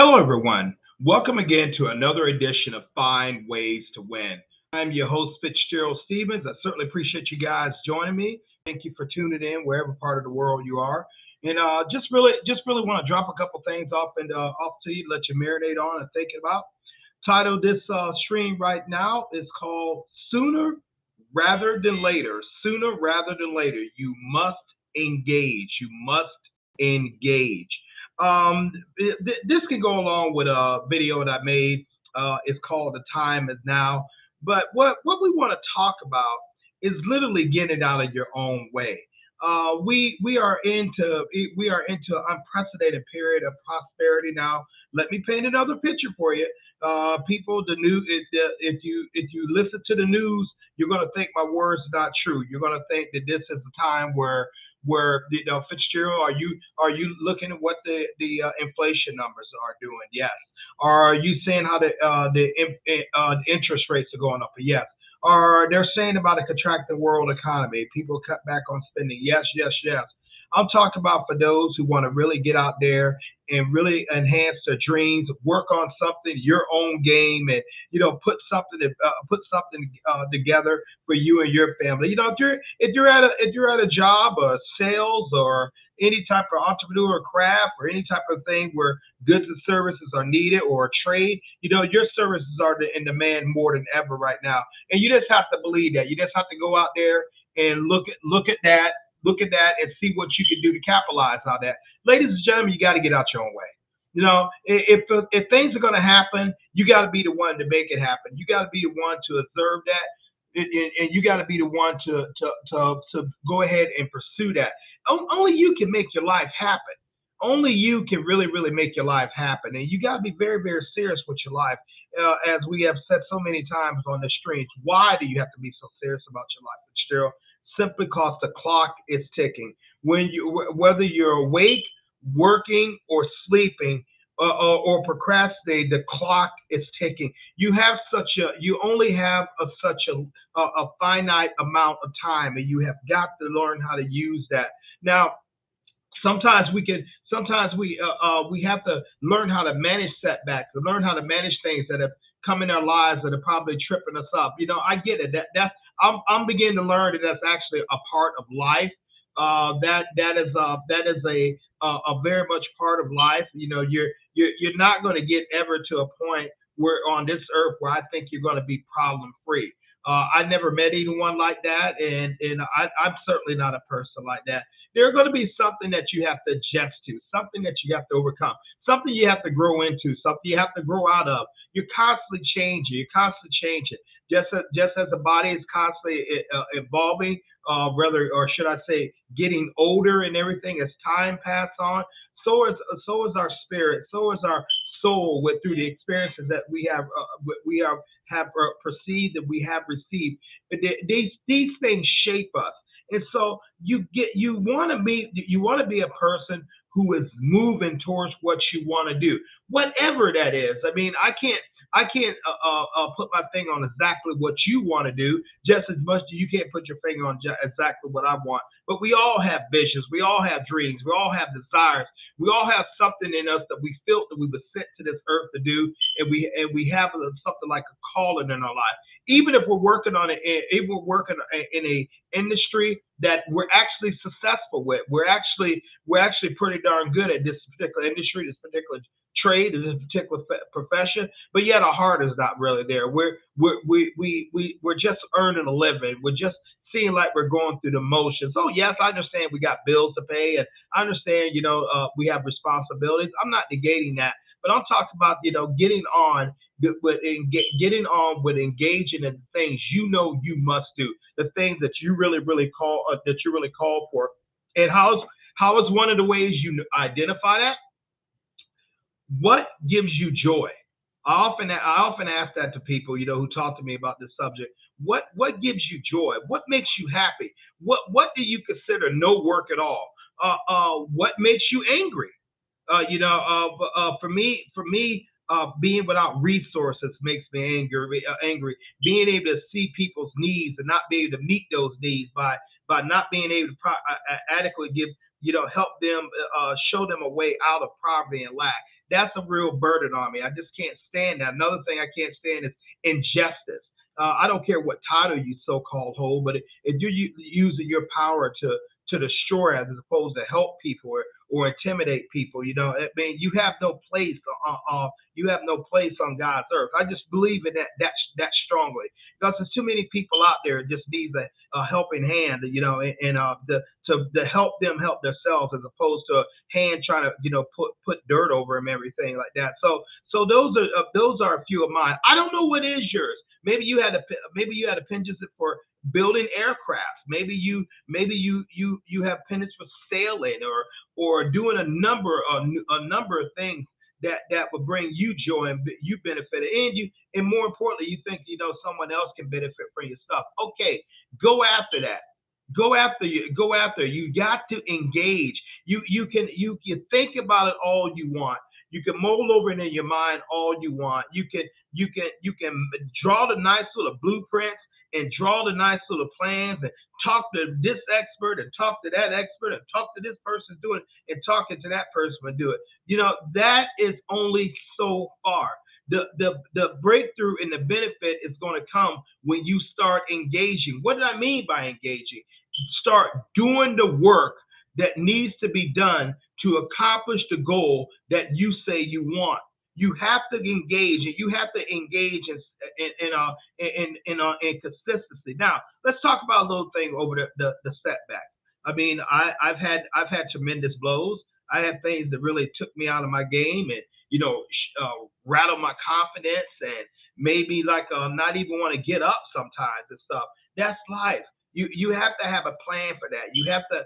Hello, everyone. Welcome again to another edition of Find Ways to Win. I'm your host, FitzgeraldStephens. I certainly appreciate you guys joining me. Thank you for tuning in wherever part of the world you are. And just really want to drop a couple things off to you, let you marinate on and think about. Title this stream right now is called Sooner Rather Than Later. Sooner rather than later. You must engage. You must engage. This can go along with a video that I made. It's called "The Time Is Now." But what we want to talk about is literally getting it out of your own way. We are into an unprecedented period of prosperity now. Let me paint another picture for you. People, the new if you listen to the news, you're going to think my words are not true. You're going to think that this is a time where Fitzgerald, are you looking at what the inflation numbers are doing? Yes. Are you seeing how the interest rates are going up? Yes. Are they're saying about a contracting world economy? People cut back on spending. Yes, yes, yes. I'm talking about for those who want to really get out there and really enhance their dreams, work on something, your own game, and put something together for you and your family. If you're at a job or sales or any type of entrepreneur craft or any type of thing where goods and services are needed or a trade, your services are in demand more than ever right now. And you just have to believe that. You just have to go out there and look at that and see what you can do to capitalize on that. Ladies and gentlemen, you got to get out your own way. If things are going to happen, you got to be the one to make it happen. You got to be the one to observe that, and you got to be the one to go ahead and pursue that. Only you can make your life happen. Only you can really, really make your life happen. And you got to be very, very serious with your life. As we have said so many times on the streams, why do you have to be so serious about your life, Fitzgerald? Simply because the clock is ticking. Whether you're awake, working, or sleeping, or procrastinating, the clock is ticking. You only have such a finite amount of time, and you have got to learn how to use that. Now, sometimes we have to learn how to manage setbacks, to learn how to manage things that have come in our lives that are probably tripping us up. I get it. I'm beginning to learn that that's actually a part of life. That is a very much part of life. You're not going to get ever to a point where on this earth where I think you're going to be problem free. I never met anyone like that, and I'm certainly not a person like that. There's going to be something that you have to adjust to, something that you have to overcome, something you have to grow into, something you have to grow out of. You're constantly changing. You're constantly changing. Just as the body is constantly evolving, or should I say, getting older and everything as time passes on. So is our spirit. So is our soul through the experiences that we have perceived, that we have received. These things shape us. And so you want to be a person who is moving towards what you want to do, whatever that is. I mean, I can't put my finger on exactly what you want to do, just as much as you can't put your finger on exactly what I want. But we all have visions, we all have dreams, we all have desires, we all have something in us that we felt that we were sent to this earth to do, and we have something like a calling in our life. Even if we're working on it, if we're working in a industry that we're actually successful with, we're actually pretty darn good at this particular industry, this particular trade, this particular profession, but yet our heart is not really there. We're just earning a living. We're just seeing like we're going through the motions. Oh yes, I understand we got bills to pay, and I understand we have responsibilities. I'm not negating that, but I'm talking about getting on with engaging in the things you must do, the things that you really call for. And how is one of the ways you identify that? What gives you joy? I often ask that to people, who talk to me about this subject. What gives you joy? What makes you happy? What do you consider no work at all? What makes you angry? For me, being without resources makes me angry. Being able to see people's needs and not be able to meet those needs by not being able to adequately give help them, show them a way out of poverty and lack. That's a real burden on me. I just can't stand that. Another thing I can't stand is injustice. I don't care what title you so-called hold, but if you're using your power to destroy as opposed to help people or intimidate people, I mean, you have no place. You have no place on God's earth. I just believe in that strongly because there's too many people out there that just needs a helping hand, to help them help themselves as opposed to a hand trying to put dirt over them, everything like that. So those are a few of mine. I don't know what is yours. Maybe you had a penchant for building aircraft. Maybe you have penchants for sailing or doing a number of things that would bring you joy and you benefit, and more importantly, you think someone else can benefit from your stuff. Okay, go after that. Go after. You got to engage. You can think about it all you want. You can mull over it in your mind all you want. You can draw the nice little blueprints and draw the nice little plans and talk to this expert and talk to that expert and talk to this person doing it and talking to that person and do it. That is only so far. The breakthrough and the benefit is going to come when you start engaging. What do I mean by engaging? Start doing the work that needs to be done to accomplish the goal that you say you want. You have to engage, and you have to engage in consistency. Now, let's talk about a little thing over the setback. I mean, I've had tremendous blows. I had things that really took me out of my game and rattled my confidence and made me not even want to get up sometimes and stuff. That's life. You have to have a plan for that. You have to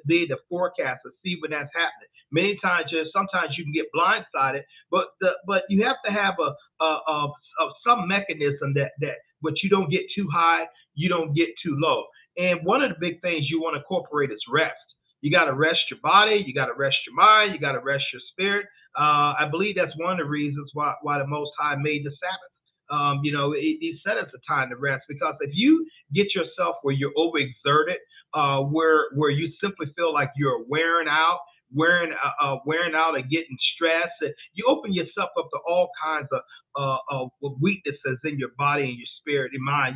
be able to forecast and see when that's happening. Sometimes you can get blindsided, but you have to have some mechanism that but you don't get too high, you don't get too low. And one of the big things you want to incorporate is rest. You got to rest your body, you got to rest your mind, you got to rest your spirit. I believe that's one of the reasons why the Most High made the Sabbath. He set us a time to rest, because if you get yourself where you're overexerted, where you simply feel like you're wearing out and getting stressed, you open yourself up to all kinds of weaknesses in your body and your spirit and mind.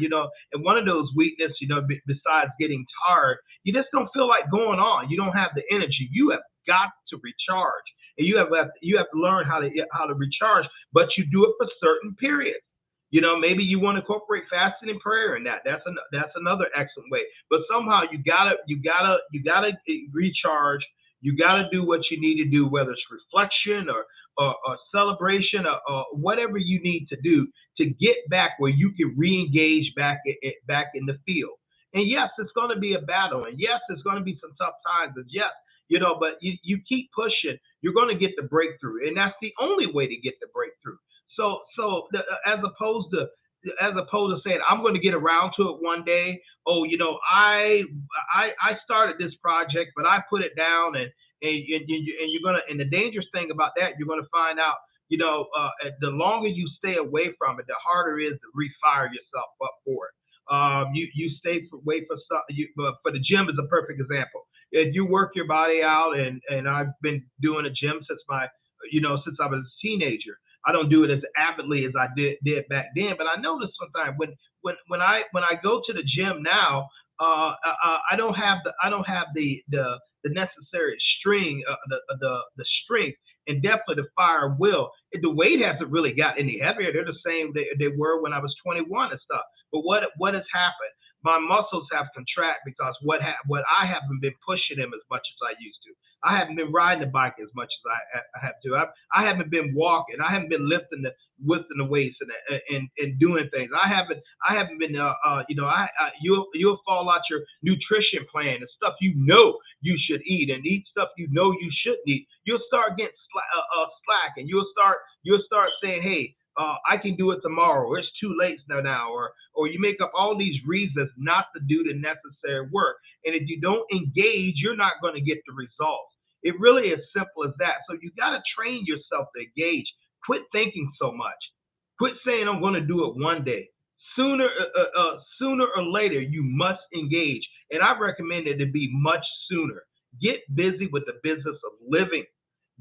And one of those weaknesses, besides getting tired, you just don't feel like going on. You don't have the energy. You have got to recharge, and you have to learn how to recharge, but you do it for certain periods. Maybe you want to incorporate fasting and prayer in that. That's another excellent way. But somehow you gotta recharge. You gotta do what you need to do, whether it's reflection or celebration or whatever you need to do to get back where you can re-engage back in the field. And yes, it's going to be a battle, and yes, it's going to be some tough times, and yes, but you keep pushing, you're going to get the breakthrough, and that's the only way to get the breakthrough. So as opposed to saying I'm going to get around to it one day. Oh, I started this project, but I put it down, and you're gonna. And the dangerous thing about that, you're gonna find out. The longer you stay away from it, the harder it is to refire yourself up for it. You stay away for for the gym is a perfect example. If you work your body out, and I've been doing a gym since since I was a teenager. I don't do it as avidly as I did back then, but I noticed sometimes when I go to the gym now, I don't have the necessary the strength and definitely the fire and will. The weight hasn't really got any heavier. They're the same they were when I was 21 and stuff. But what has happened? My muscles have contracted because what I haven't been pushing them as much as I used to. I haven't been riding the bike as much as I have to. I haven't been walking. I haven't been lifting the weights and doing things. I haven't been. You'll fall out your nutrition plan and stuff you should eat, and eat stuff you shouldn't eat. You'll start getting slack, and you'll start saying, hey. I can do it tomorrow. Or it's too late now, or you make up all these reasons not to do the necessary work. And if you don't engage, you're not going to get the results. It really is simple as that. So you got to train yourself to engage. Quit thinking so much. Quit saying I'm going to do it one day. Sooner or later, you must engage. And I recommend it to be much sooner. Get busy with the business of living.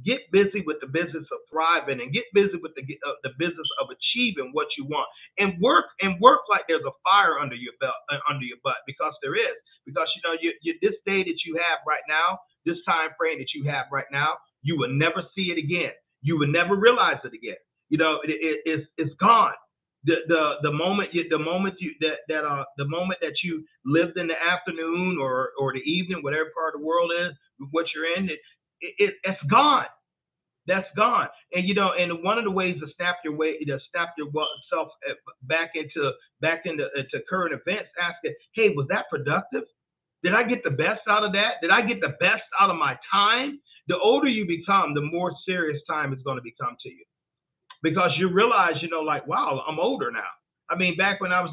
Get busy with the business of thriving, and get busy with the business of achieving what you want. And work like there's a fire under your belt, under your butt, because there is. Because this day that you have right now, this time frame that you have right now, you will never see it again. You will never realize it again. It's gone. The moment that you lived in the afternoon or the evening, whatever part of the world is, what you're in, it's gone. That's gone. And one of the ways to snap yourself back into current events, ask it, hey, was that productive? Did I get the best out of that? Did I get the best out of my time? The older you become, the more serious time is going to become to you, because you realize, like, wow, I'm older now. I mean, back when I was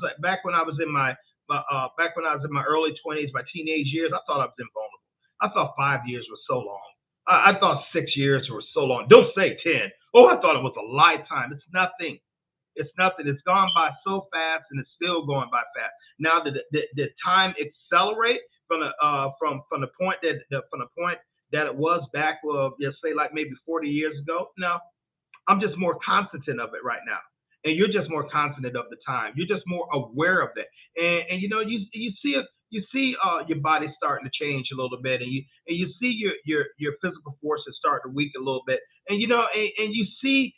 in my early 20s, my teenage years, I thought I was invulnerable. I thought 5 years was so long. I thought 6 years were so long. Don't say 10. Oh, I thought it was a lifetime. It's nothing. It's nothing. It's gone by so fast, and it's still going by fast. Now the time accelerate from the point that it was back, just say like maybe 40 years ago. No, I'm just more cognizant of it right now. And you're just more cognizant of the time. You're just more aware of it. And you see it. You see your body starting to change a little bit, and you see your physical forces starting to weaken a little bit, and you see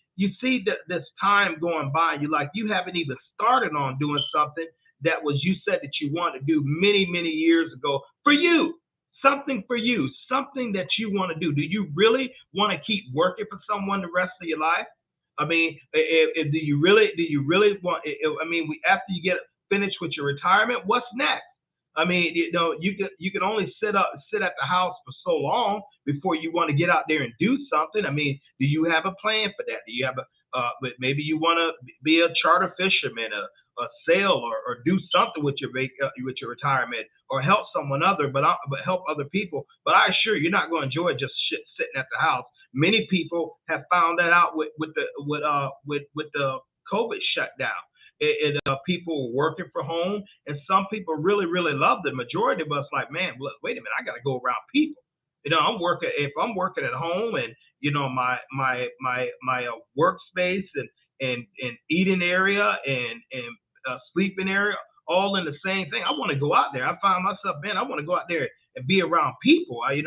this time going by. You haven't even started on doing something that was you said that you wanted to do many years ago for you. Something for you, something that you want to do. Do you really want to keep working for someone the rest of your life? I mean, do you really want? I mean, after you get finished with your retirement, what's next? I mean, you can only sit at the house for so long before you want to get out there and do something. I mean, do you have a plan for that? Do you have but maybe you want to be a charter fisherman, a sail, or do something with your retirement, or help help other people. But I assure you, you're not going to enjoy just sitting at the house. Many people have found that out with the COVID shutdown. People working from home, and some people really love the majority of us. Like, man, look, wait a minute, I got to go around people. If I'm working at home, and my workspace and eating area and sleeping area all in the same thing, I want to go out there. I find myself, man, I want to go out there and be around people. I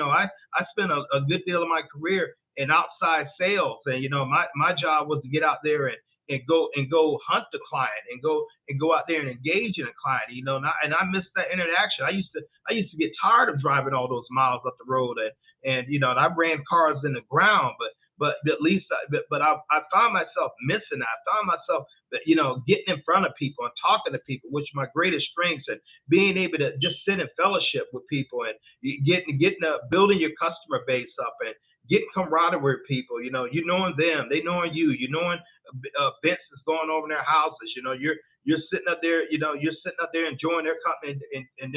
spent a good deal of my career in outside sales, and my job was to get out there and go hunt the client, and go out there and engage in a client, and I miss that interaction. I used to get tired of driving all those miles up the road, and I ran cars in the ground, but at least I found myself missing that. I found myself getting in front of people and talking to people, which is my greatest strengths, and being able to just sit in fellowship with people, and building your customer base up, and getting camaraderie with people. You knowing them, they knowing you. You knowing events that's going over in their houses. You're sitting up there. You're sitting up there enjoying their company, and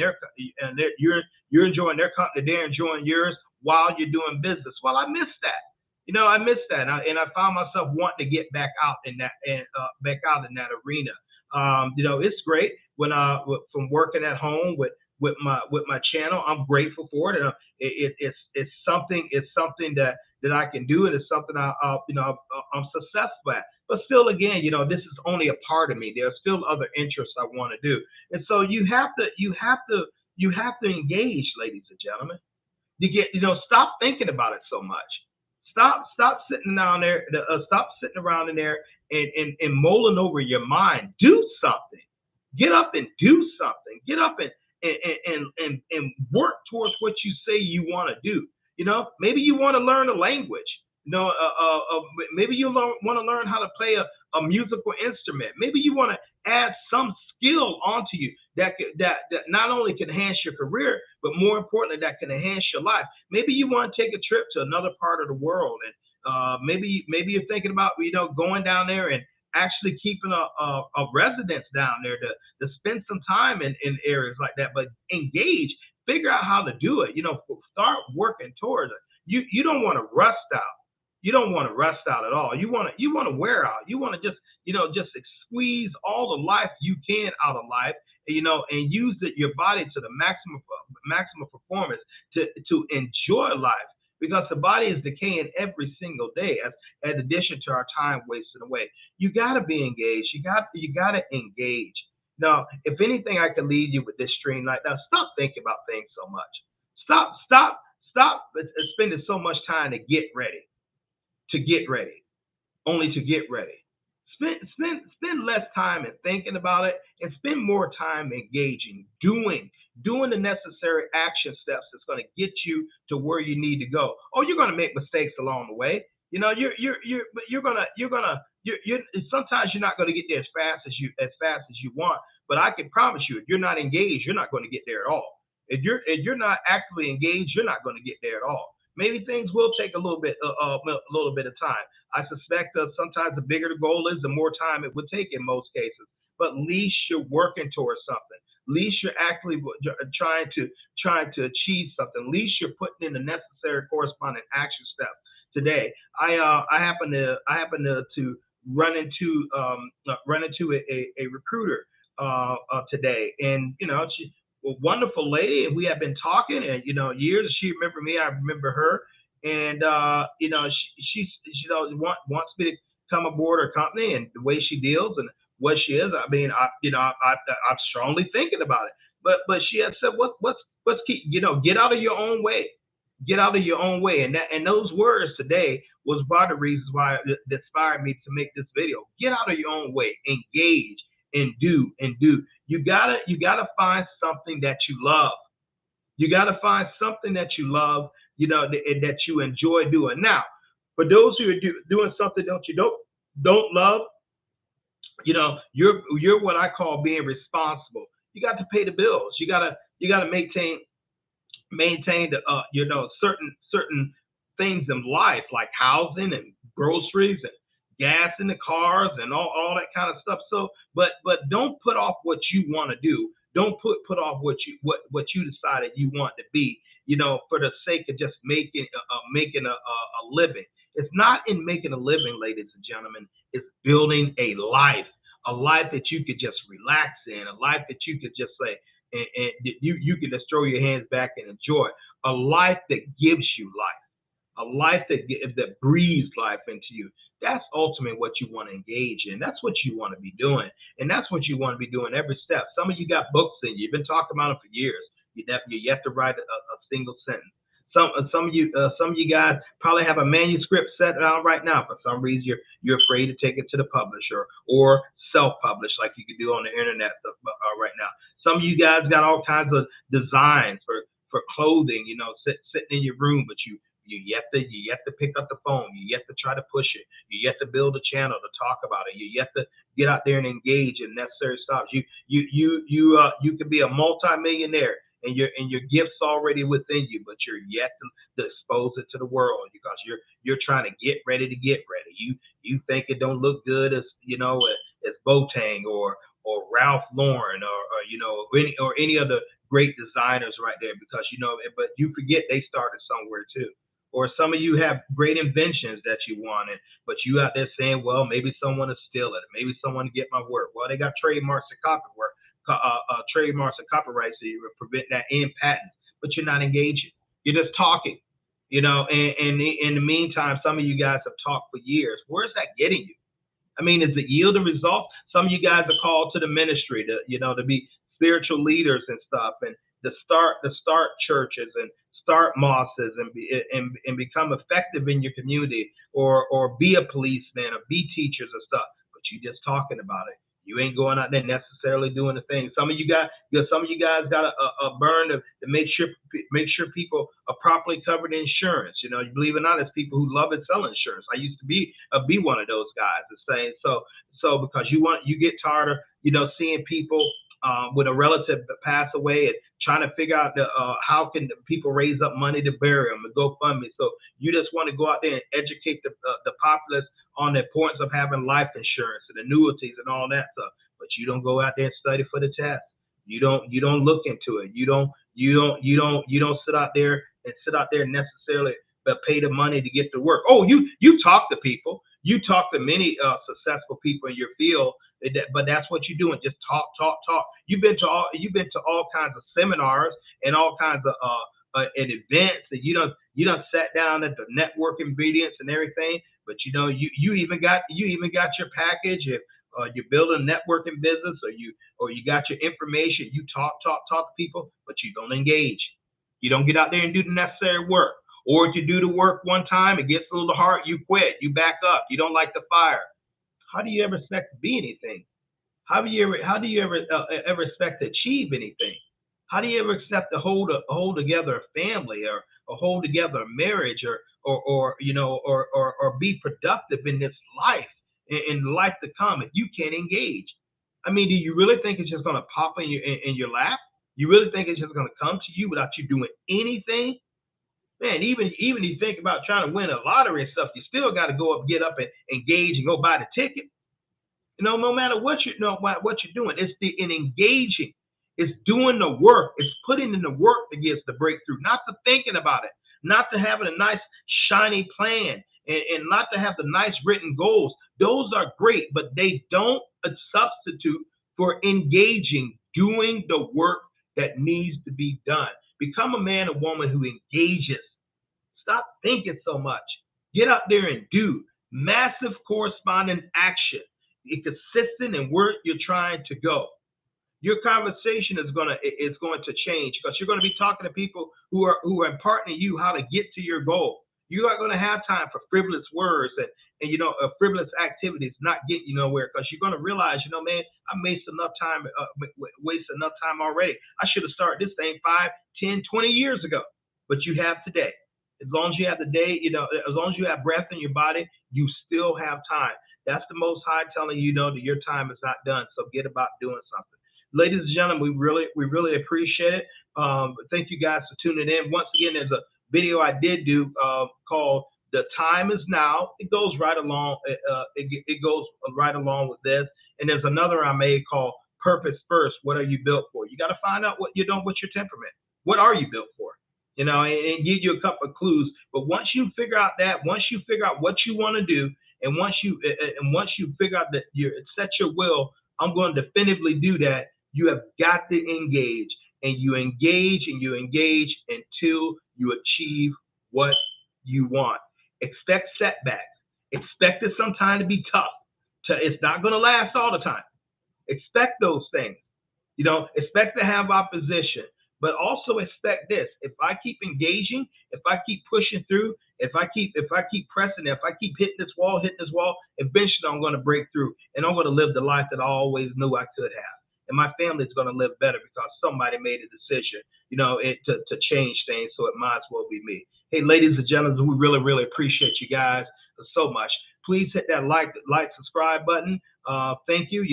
you're enjoying their company. They're enjoying yours while you're doing business. Well, I miss that. I miss that, and I found myself wanting to get back out in that arena. It's great when from working at home with my channel. I'm grateful for it. It's something that I can do, and it's something I'm successful at. But still, again, this is only a part of me. There are still other interests I want to do, and so you have to engage, ladies and gentlemen. You stop thinking about it so much. Stop sitting down there. Stop sitting around in there and mulling over your mind. Do something. Get up and do something. Get up and work towards what you say you want to do. Maybe you want to learn a language. Maybe you want to learn how to play a musical instrument. Maybe you want to add some skill onto you that not only can enhance your career, but more importantly, that can enhance your life. Maybe you want to take a trip to another part of the world, and maybe you're thinking about going down there and actually keeping a residence down there to spend some time in areas like that. But engage, figure out how to do it. Start working towards it. You don't want to rust out. You don't want to rust out at all. You want to wear out. You want to just, just squeeze all the life you can out of life, and use your body to the maximum performance to enjoy life, because the body is decaying every single day as addition to our time wasted away. You got to be engaged. You got to engage. Now, if anything, I can leave you with this stream right now. Stop thinking about things so much. Stop spending so much time to get ready, only to get ready. Spend less time in thinking about it and spend more time engaging, doing the necessary action steps that's going to get you to where you need to go. Oh, you're going to make mistakes along the way. Sometimes you're not going to get there as fast as you want. But I can promise you, if you're not engaged, you're not going to get there at all. If you're not actively engaged, you're not going to get there at all. Maybe things will take a little bit of time. I suspect sometimes the bigger the goal is, the more time it would take in most cases. But at least you're working towards something. At least you're actively trying to achieve something. At least you're putting in the necessary corresponding action steps. Today, I happen to run into a recruiter today, and she, a wonderful lady, and we have been talking, and years. She remembered me, I remember her, and she wants me to come aboard her company, and the way she deals and what she is. I mean, I'm strongly thinking about it. But she had said, what's keep get out of your own way. Get out of your own way, and those words today was one of the reasons why it inspired me to make this video. Get out of your own way, engage, and do. You gotta find something that you love. You gotta find something that you love, that you enjoy doing. Now, for those who are doing something that you don't love, you're what I call being responsible. You got to pay the bills. You gotta maintain the certain things in life, like housing and groceries and gas in the cars and all that kind of stuff. So but don't put off what you want to do. Don't put off what you decided you want to be, for the sake of just making a living. It's not in making a living, ladies and gentlemen. It's building a life that you could just relax in, a life that you could just say, and you can just throw your hands back and enjoy. A life that gives you life, a life that breathes life into you. That's ultimately what you want to engage in. That's what you want to be doing, and that's what you want to be doing every step. Some of you got books in you. You've been talking about them for years. You have to write a single sentence. Some of you guys probably have a manuscript set out right now. For some reason, you're afraid to take it to the publisher or self-publish like you can do on the internet right now. Some of you guys got all kinds of designs for clothing, sitting in your room, but you have to pick up the phone. You have to try to push it. You have to build a channel to talk about it. You have to get out there and engage in necessary stops. You could be a multi-millionaire, and your gifts already within you, but you're yet to expose it to the world because you're trying to get ready to get ready. You think it don't look good as Boateng or Ralph Lauren or any other great designers right there, because but you forget they started somewhere too. Or some of you have great inventions that you wanted, but you out there saying, well, maybe someone will steal it, maybe someone will get my work. Well, they got trademarks and copyrights to prevent that, and patents, but you're not engaging. You're just talking, and in the meantime, some of you guys have talked for years. Where's that getting you? I mean, is it yielding results? Some of you guys are called to the ministry to be spiritual leaders and stuff, and to start churches and start mosques and become effective in your community, or be a policeman or be teachers and stuff. But you just talking about it. You ain't going out there necessarily doing the thing. Some of you guys got a burn to make sure people are properly covered in insurance. You believe it or not, there's people who love and sell insurance. I used to be one of those guys. The same. So because you get tired of seeing people with a relative that pass away and trying to figure out how can people raise up money to bury them and GoFundMe. So you just want to go out there and educate the populace on the importance of having life insurance and annuities and all that stuff. But you don't go out there and study for the test. You don't look into it. You don't sit out there necessarily pay the money to get to work. Oh, you talk to people. You talk to many successful people in your field, but that's what you're doing. Just talk, talk, talk. You've been to all kinds of seminars and all kinds of and events, and you don't sat down at the networking meetings and everything. But you even got your package. If you're building a networking business, or you got your information, you talk to people, but you don't engage. You don't get out there and do the necessary work. Or if you do the work one time, it gets a little hard, you quit, you back up, you don't like the fire. How do you ever expect to be anything? How do you ever expect to achieve anything? How do you ever expect to hold together a family, or hold together a marriage, or be productive in this life, in the life to come, if you can't engage? I mean, do you really think it's just going to pop in your lap? You really think it's just going to come to you without you doing anything? Man, even you think about trying to win a lottery and stuff, you still got to get up and engage and go buy the ticket. No matter what you're doing, it's in engaging, it's doing the work, it's putting in the work that gets the breakthrough, not to thinking about it, not to having a nice shiny plan, and not to have the nice written goals. Those are great, but they don't substitute for engaging, doing the work that needs to be done. Become a man or woman who engages. Stop thinking so much. Get out there and do massive corresponding action. Be consistent in where you're trying to go. Your conversation is going to change, because you're going to be talking to people who are imparting to you how to get to your goal. You are going to have time for frivolous words and frivolous activities not get you nowhere, because you're going to realize, man, I wasted enough time already. I should have started this thing 5, 10, 20 years ago. But you have today. As long as you have the day, as long as you have breath in your body, you still have time. That's the Most High telling you, that your time is not done. So get about doing something. Ladies and gentlemen, we really appreciate it. Thank you guys for tuning in. Once again, there's a video I did do called "The Time Is Now." It goes right along. It goes right along with this. And there's another I made called "Purpose First." What are you built for? You got to find out what's your temperament. What are you built for? And give you a couple of clues. But once you figure out what you want to do, and once you figure out that you set your will, I'm going to definitively do that. You have got to engage, and you engage until you achieve what you want. Expect setbacks. Expect it sometime to be tough. It's not going to last all the time. Expect those things. Expect to have opposition. But also expect this: if I keep engaging, if I keep pushing through, if I keep pressing, if I keep hitting this wall, eventually I'm going to break through, and I'm going to live the life that I always knew I could have. And my family is going to live better because somebody made a decision, to change things. So it might as well be me. Hey, ladies and gentlemen, we really, really appreciate you guys so much. Please hit that like, subscribe button. Thank you.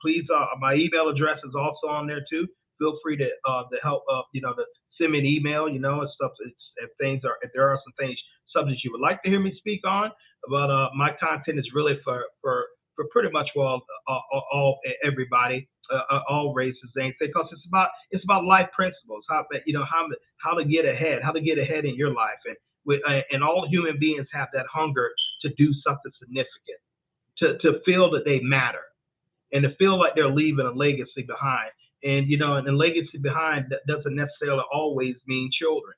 Please, my email address is also on there too. Feel free to help to send me an email, and stuff. If there are some subjects you would like to hear me speak on, but my content is really for pretty much everybody, all races, because it's about life principles, how to get ahead in your life, and all human beings have that hunger to do something significant, to feel that they matter, and to feel like they're leaving a legacy behind. And the legacy behind that doesn't necessarily always mean children.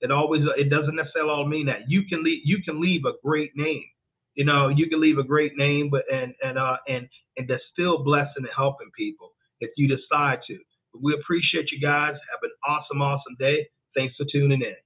It doesn't necessarily all mean that. You can leave a great name. You can leave a great name, but and that's still blessing and helping people if you decide to. But we appreciate you guys. Have an awesome day. Thanks for tuning in.